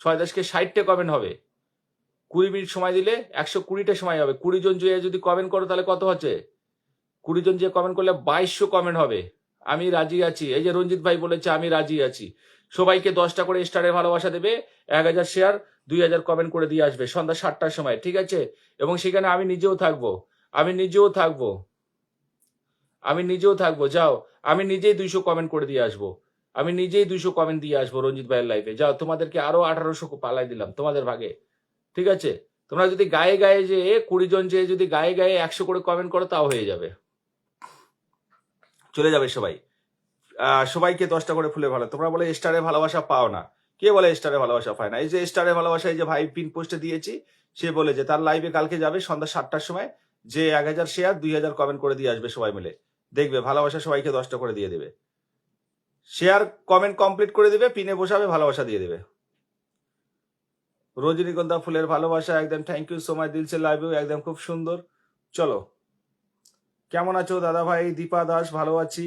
6×10 = 60টা comment হবে। 20 minute সময় দিলে 120টা সময় হবে। 20 জন যদি কমেন্ট করো তাহলে কত হচ্ছে? 20 জন যে কমেন্ট করলে 2200 কমেন্ট হবে। আমি রাজি আছি। এই যে রঞ্জিত ভাই বলেছে আমি রাজি আছি। সবাইকে 10টা করে স্টারের ভালোবাসা দেবে, 1000 শেয়ার, 2000 কমেন্ট করে দিয়ে আসবে সন্ধ্যা 7টার সময়, ঠিক আছে? এবং সেখানে আমি নিজেও থাকবো। যাও, আমি নিজেই 200 কমেন্ট করে দিয়ে আসবো। আমি নিজেই 200 কমেন্ট দিয়ে আসবো রঞ্জিত ভাইয়ের লাইফে। যাও, তোমাদেরকে আরো 1800 পালাই দিলাম তোমাদের ভাগে, ঠিক আছে? তোমরা যদি গায়ে গায়ে যে 20 জন যে যদি গায়ে গায়ে 100 করে কমেন্ট করো তাও হয়ে যাবে, চলে যাবে সবাই। সবাইকে 10টা করে ফুলে ভালো। তোমরা বলে স্টারে ভালোবাসা পাও না। কে বলে স্টারে ভালোবাসা পায় না? এই যে স্টারে ভালোবাসা, এই যে ভাই পিন পোস্টে দিয়েছি, সে বলে যে তার লাইভে কালকে যাবে সন্ধ্যা 7টার সময়, যে 1000 শেয়ার 2000 কমেন্ট করে দিয়ে আসবে সবাই মিলে। দেখবে ভালোবাসা সবাইকে 10টা করে দিয়ে দেবে। শেয়ার কমেন্ট কমপ্লিট করে দেবে, পিনে বসাবে, ভালোবাসা দিয়ে দেবে। রজনীগন্ধা ফুলের ভালোবাসা একদম থ্যাংক ইউ সো মাচ দিলসে লাইভেও একদম খুব সুন্দর। চলো, কেমন আছো দাদা ভাই? দীপা দাস ভালো আছি।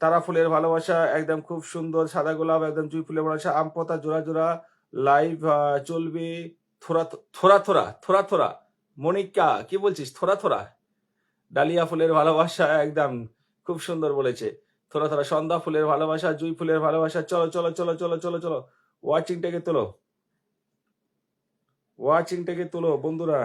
তারা ফুলের ভালোবাসা একদম খুব সুন্দর। সাদা গোলাপ একদম জুই ফুলের ভালোবাসা। আম পাতা জোড়া জোড়া লাইভ চলবে থোড়া থোড়া থোড়া থোড়া থোড়া। মনিকা কি বলছিস? থোড়া থোড়া। ডালিয়া ফুলের ভালোবাসা একদম খুব সুন্দর বলেছে। থোড়া থোড়া। সন্ধ্যা ফুলের ভালোবাসা, জুই ফুলের ভালোবাসা। চলো চলো চলো চলো চলো চলো, ওয়াচিংটাকে তোলো, ওয়াচিংটাকে তোলো বন্ধুরা।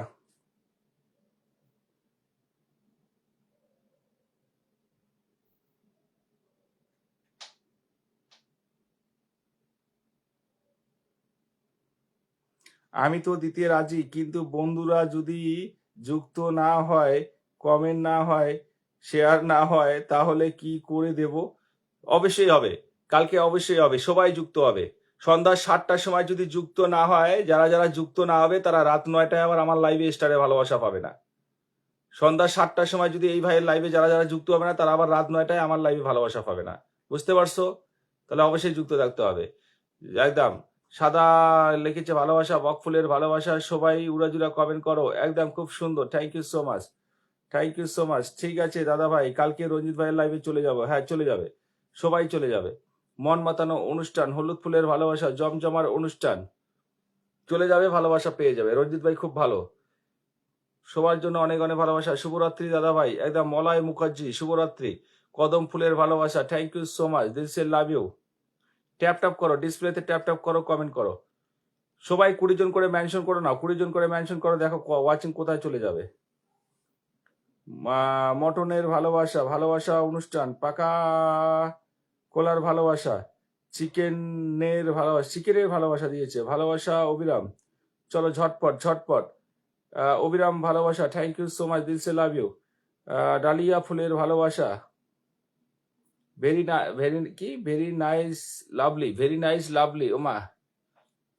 আমি তো দিতে রাজি, কিন্তু বন্ধুরা যদি যুক্ত না হয়, কমেন্ট না হয়, শেয়ার না হয়, তাহলে কি করে দেব? অবশ্যই হবে, কালকে অবশ্যই হবে, সবাই যুক্ত হবে। সন্ধ্যা 7টার সময় যদি যুক্ত না হয়, যারা যারা যুক্ত না হবে তারা রাত 9টায় আবার আমার লাইভে স্টারে ভালোবাসা পাবে না। সন্ধ্যা 7টার সময় যদি এই ভাইয়ের লাইভে যারা যারা যুক্ত হবে না, তারা আবার রাত 9টায় আমার লাইভে ভালোবাসা পাবে না। বুঝতে পারছো? তাহলে অবশ্যই যুক্ত থাকতে হবে একদম। সাদা লিখেছে ভালোবাসা, বকফুলের ভালোবাসা। সবাই উড়াজুড়া কমেন্ট করো, একদম খুব সুন্দর। Thank you so much, thank you so much. ঠিক আছে দাদা ভাই, কালকে রঞ্জিত ভাইয়ের লাইভে চলে যাবো। হ্যাঁ, চলে যাবে, সবাই চলে যাবে। মন মাতানো অনুষ্ঠান, হলুদ ফুলের ভালোবাসা, জমজমার অনুষ্ঠান, চলে যাবে, ভালোবাসা পেয়ে যাবে। রঞ্জিত ভাই খুব ভালো, সবার জন্য অনেক অনেক ভালোবাসা। শুভরাত্রি দাদা ভাই, একদম মলয় মুখার্জি, শুভরাত্রি। কদম ফুলের ভালোবাসা, থ্যাংক ইউ সো মাচ, দিল সে লাভ ইউ। ট্যাপ ট্যাপ করো, ডিসপ্লেতে ট্যাপ ট্যাপ করো, কমেন্ট করো। সবাই 20 জন করে মেনশন করো না, 20 জন করে মেনশন করো, দেখো ওয়াচিং কোথায় চলে যাবে। মটনের ভালোবাসা, ভালোবাসা অনুষ্ঠান, পাকা কোলার ভালোবাসা, চিকেনের ভালোবাসা, চিকেনের ভালোবাসা দিয়েছে ভালোবাসা অবিরাম। চলো ঝটপট ঝটপট। অবিরাম ভালোবাসা, থ্যাংক ইউ সো মাচ, দিল সে লাভ ইউ। ডালিয়া ফুলের ভালোবাসা, very nice lovely, very nice lovely. ওমা,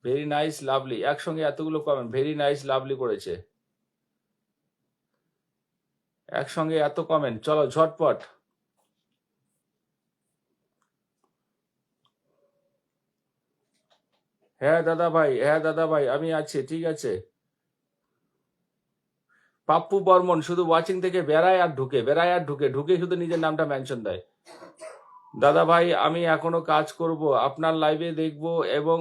ভেরি নাইস লাভলি, একসঙ্গে এতগুলো কমেন্ট, ভেরি নাইস লাভলি করেছে, একসঙ্গে এত কমেন্ট। চলো ঝটপট। হ্যাঁ দাদা ভাই, হ্যাঁ দাদা ভাই, আমি আছি, ঠিক আছে। পাপ্পু বর্মন শুধু ওয়াচিং থেকে বেড়ায় আর ঢুকে, বেড়ায় আর ঢুকে, ঢুকে শুধু নিজের নামটা মেনশন দেয়। দাদা ভাই, আমি এখনো কাজ করব, আপনার লাইভে দেখব এবং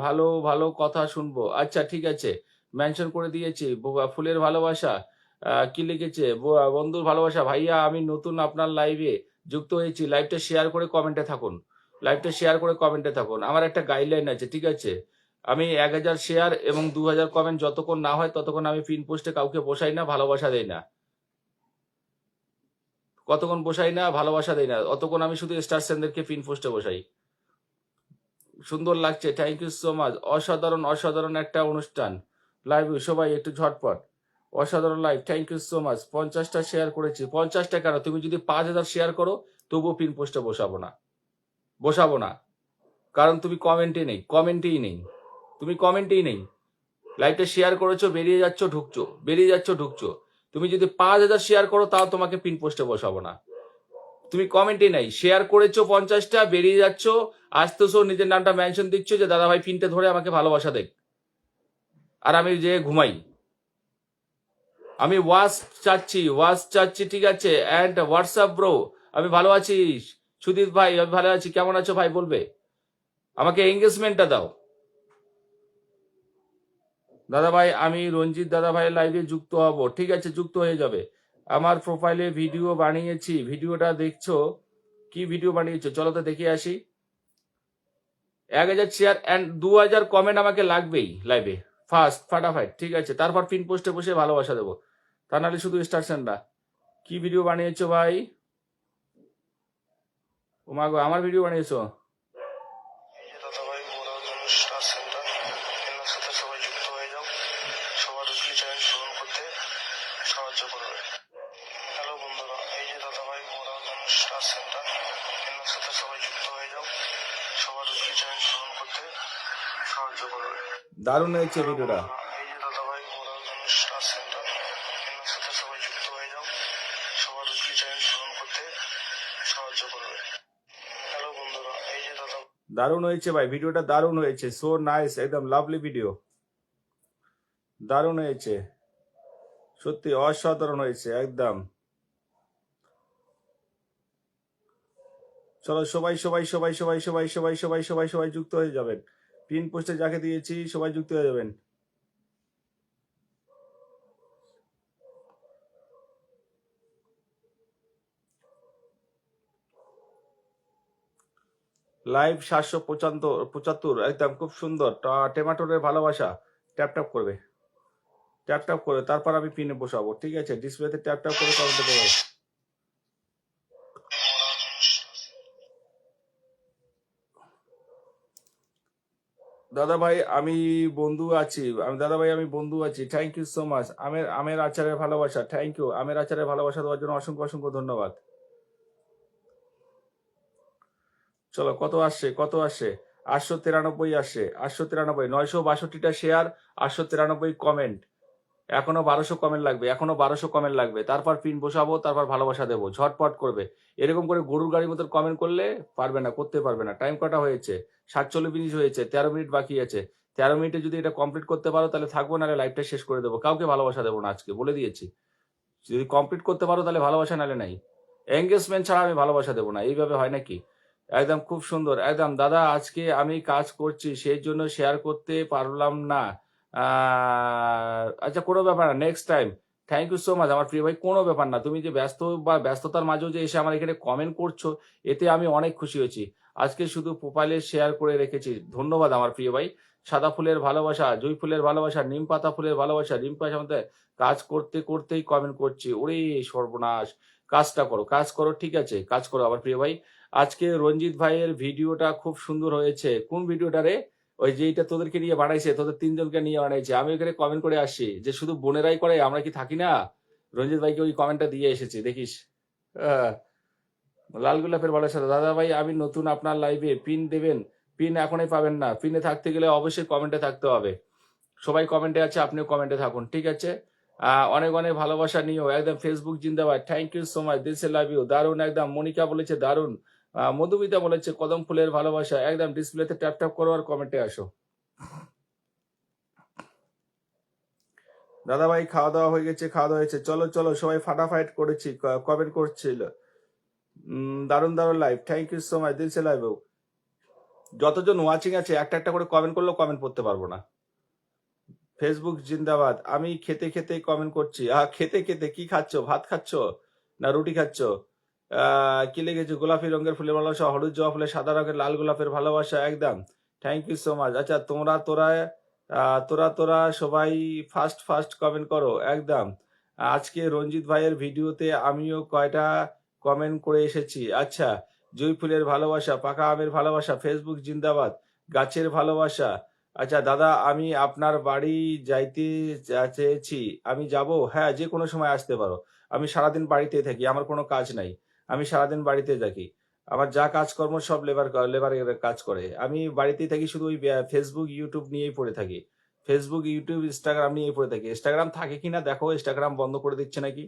ভালো ভালো কথা শুনবো। আচ্ছা ঠিক আছে, মেনশন করে দিয়েছি। ফুলের ভালোবাসা কি লিখেছে? বন্ধুর ভালোবাসা। ভাইয়া আমি নতুন আপনার লাইভে যুক্ত হয়েছি, লাইভটা শেয়ার করে কমেন্টে থাকুন, লাইভটা শেয়ার করে কমেন্টে থাকুন। আমার একটা গাইডলাইন আছে, ঠিক আছে? আমি 1000 শেয়ার এবং 2000 কমেন্ট যতক্ষণ না হয় ততক্ষণ আমি পিন পোস্টে কাউকে বসাই না, ভালোবাসা দেই না। কতক্ষণ বসাই না, ভালোবাসা দেই না, অতক্ষণ আমি শুধু স্টার সেনদেরকে পিন পোস্টে বসাই। সুন্দর লাগছে, থ্যাংক ইউ সো মাচ। অসাধারণ অসাধারণ একটা অনুষ্ঠান লাইভ, সবাই একটু ঝটপট। অসাধারণ live, thank you so much. 50টা শেয়ার করেছি। 50টা কেন, তুমি যদি 5000 শেয়ার করো তবুও পিন পোস্টে বসাবো না, বসাবো না। কারণ তুমি কমেন্টে নেই, কমেন্টেই নেই, তুমি কমেন্টেই নেই। লাইভটা শেয়ার করেছো, বেরিয়ে যাচ্ছ ঢুকছো, বেরিয়ে যাচ্ছ ঢুকছো। তুমি যদি 5000 শেয়ার করো তাও তোমাকে পিন পোস্টে বসাবো না। তুমি কমেন্টে নাই, শেয়ার করেছো 50টা, বেরিয়ে যাচ্ছ, আসতেছো, নিজের নামটা মেনশন দিচ্ছ যে দাদা ভাই পিনটা ধরে আমাকে ভালোবাসা দেখ, আর আমি যে ঘুমাই। আমি ওয়াচ চাচ্ছি, ঠিক আছে? অ্যান্ড হোয়াটসঅ্যাপ ব্রো, আমি ভালো আছি। সুদীপ ভাই, আমি ভালো আছি, কেমন আছো ভাই বলবে? আমাকে এঙ্গেজমেন্টটা দাও, দাদা ভাই আমি রঞ্জিত দাদা ভাইয়ের লাইভে যুক্ত হব, ঠিক আছে যুক্ত হয়ে যাবে। আমার প্রোফাইলে ভিডিও বানিয়েছি, ভিডিওটা দেখছো, কি ভিডিও বানিয়েছো চলো তো দেখে আসি। 1000 শেয়ার অ্যান্ড 2000 কমেন্ট আমাকে লাগবেই লাইভে, ফার্স্ট ফাটাফাট, ঠিক আছে। তারপর পিন পোস্টে বসে ভালোবাসা দেবো, তা নাহলে শুধু স্টার না। কি ভিডিও বানিয়েছো ভাই? ও মা গো, আমার ভিডিও বানিয়েছো? এই যে দাদাভাই মোরাল জন্য স্টার সেন্টার, এনার সাথে সবাই যুক্ত হয়ে যাও, সবার উইকলি চ্যালেঞ্জ পূরণ করতে সাহায্য করবে। হ্যালো বন্ধুরা, এই যে দাদাভাই মোরাল জন্য স্টার সেন্টার, এনার সাথে সবাই যুক্ত হয়ে যাও, সবার উইকলি চ্যালেঞ্জ পূরণ করতে সাহায্য করবে। দারুণ হয়েছে হ্যালো ভিডিওটা। বন্ধুরা, এই যে দাদাভাই মোরাল জন্য স্টার সেন্টার, এনার সাথে সবাই যুক্ত হয়ে যাও, সবার উইকলি চ্যালেঞ্জ পূরণ করতে সাহায্য করবে। হ্যালো বন্ধুরা, এই যে দাদা দারুণ হয়েছে ভাই, ভিডিওটা দারুণ হয়েছে, সো নাইস, একদম লাভলি ভিডিও, দারুণ হয়েছে, সত্যি অসাধারণ হয়েছে একদম। চলো সবাই সবাই সবাই সবাই সবাই সবাই সবাই সবাই সবাই যুক্ত হয়ে যাবেন, পিন পোস্টে যাকে দিয়েছি সবাই যুক্ত হয়ে যাবেন। লাইভ 775, একদম খুব সুন্দর। টেমাটোরের ভালোবাসা ট্যাপ ট্যাপ করবে, ট্যাপ ট্যাপ করে তারপর আমি পিনে বসাবো, ঠিক আছে। ডিসপ্লেতে ট্যাপ ট্যাপ করে কমেন্ট দেবো। দাদা ভাই আমি বন্ধু আছি, দাদা ভাই আমি বন্ধু আছি, থ্যাংক ইউ সো মাচ। আমের আচারের ভালোবাসা, থ্যাংক ইউ। আমের আচারের ভালোবাসা দেওয়ার জন্য অসংখ্য অসংখ্য ধন্যবাদ। চলো কত আসছে, কত আসছে? 893 আসছে, 893, 962টা শেয়ার, 893 কমেন্ট। এখনো 1200 কমেন্ট লাগবে, এখনো 1200 কমেন্ট লাগবে, তারপর পিন বসাবো, তারপর ভালোবাসা দেবো, ঝটপট করবে। এরকম করে গরুর গাড়ির মতো কমেন্ট করলে পারবে না, করতে পারবে না। টাইম কটা হয়েছে? 47 মিনিট হয়েছে, 13 মিনিট বাকি আছে। 13 মিনিটে যদি এটা কমপ্লিট করতে পারো তাহলে থাকবো, নাহলে লাইভটা শেষ করে দেবো। কাউকে ভালোবাসা দেবো না আজকে, বলে দিয়েছি। যদি কমপ্লিট করতে পারো তাহলে ভালোবাসা, নাহলে নাই। এঙ্গেজমেন্ট ছাড়া আমি ভালোবাসা দেবো না, এইভাবে হয় নাকি? একদম খুব সুন্দর, একদম। দাদা আজকে আমি কাজ করছি সেই জন্য শেয়ার করতে পারলাম না। আচ্ছা কোনো ব্যাপার না, next time. Thank you so much আমার প্রিয় ভাই, কোনো ব্যাপার না। তুমি যে ব্যস্ত বা ব্যস্ততার মাঝেও যে এসে আমার এখানে কমেন্ট করছো, এতে আমি অনেক খুশি হয়েছি। আজকে শুধু প্রোফাইলে শেয়ার করে রেখেছি, ধন্যবাদ আমার প্রিয় ভাই। সাদা ফুলের ভালোবাসা, জুঁই ফুলের ভালোবাসা, নিম পাতা ফুলের ভালোবাসা, নিম পাতার মধ্যে কাজ করতে করতেই কমেন্ট করছি, ওরে সর্বনাশ। কাজটা করো, কাজ করো, ঠিক আছে, কাজ করো আমার প্রিয় ভাই। আজকে রঞ্জিত ভাইয়ের ভিডিওটা খুব সুন্দর হয়েছে। কোন ভিডিওটা রে? ওই যেটা তোদেরকে নিয়ে বানাইছে, তোদের 3জনকে নিয়ে বানাইছে। আমি ওখানে কমেন্ট করে আসছি যে শুধু বোনেরাই করে, আমরা কি থাকি না? রঞ্জিত ভাইকে ওই কমেন্টটা দিয়ে এসেছি, দেখিস। আহ, লাল গোলাপের ভালোবাসা। দাদা ভাই আমি নতুন আপনার লাইভে, পিন দেবেন? পিন এখনই পাবেন না, পিনে থাকতে গেলে অবশ্যই কমেন্টে থাকতে হবে। সবাই কমেন্টে আছে, আপনিও কমেন্টে থাকুন, ঠিক আছে। অনেক অনেক ভালোবাসা নিও, একদম। ফেসবুক জিন্দাবাদ, thank you so much, this love you, দারুন একদম। মনিকা বলেছে দারুন, মধুমিতা বলেছে কদম ফুলের ভালোবাসা, একদম। ডিসপ্লেতে ট্যাপ ট্যাপ করো আর কমেন্টে আসো। দাদা ভাই খাওয়া দাওয়া হয়ে গেছে, খাওয়া দাওয়া হয়েছে, চলো চলো সবাই ফাটাফাইট করেছি, কমেন্ট করছিল। দারুন দারুন live, thank you so much, this live. যতজন ওয়াচিং আছে একটা একটা করে কমেন্ট করলেও কমেন্ট পড়তে পারবো না। ফেসবুক জিন্দাবাদ। আমি খেতে খেতে কমেন্ট করছি। খেতে খেতে কি খাচ্ছ? ভাত খাচ্ছ না রুটি খাচ্ছ? কি লেগেছে? গোলাপি রঙের ফুলের ভালোবাসা, হলুদ জবা ফুলের, সাদা রঙের, লাল গোলাপের ভালোবাসা, একদম। Thank you so much. আচ্ছা তোমরা তোরা তোরা তোরা সবাই ফার্স্ট ফার্স্ট কমেন্ট করো, একদম। আজকে রঞ্জিত ভাইয়ের ভিডিওতে আমিও কয়টা কমেন্ট করে এসেছি। আচ্ছা, জুঁই ফুলের ভালোবাসা, পাকা আমের ভালোবাসা, ফেসবুক জিন্দাবাদ, গাছের ভালোবাসা। আচ্ছা দাদা আমি আপনার বাড়ি যাইতে চেয়েছি, আমি যাব? হ্যাঁ, যে কোনো সময় আসতে পারো। আমি সারাদিন বাড়িতে থাকি, আমার কোনো কাজ নাই। আমি সারাদিন বাড়িতে থাকি, আমার যা কাজকর্ম সব লেবারের কাজ করে। আমি বাড়িতেই থাকি, শুধু ওই ফেসবুক ইউটিউব নিয়েই পড়ে থাকি। ফেসবুক ইউটিউব ইনস্টাগ্রাম নিয়েই পড়ে থাকি। ইনস্টাগ্রাম থাকে কিনা দেখো, ইনস্টাগ্রাম বন্ধ করে দিচ্ছে নাকি,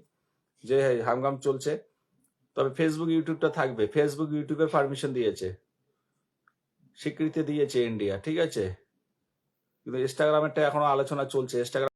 যে হামগাম চলছে। তবে ফেসবুক ইউটিউবটা থাকবে, ফেসবুক ইউটিউবের পারমিশন দিয়েছে, স্বীকৃতি দিয়েছে ইন্ডিয়া, ঠিক আছে। কিন্তু ইনস্টাগ্রামেরটা এখনো আলোচনা চলছে। ইনস্টাগ্রাম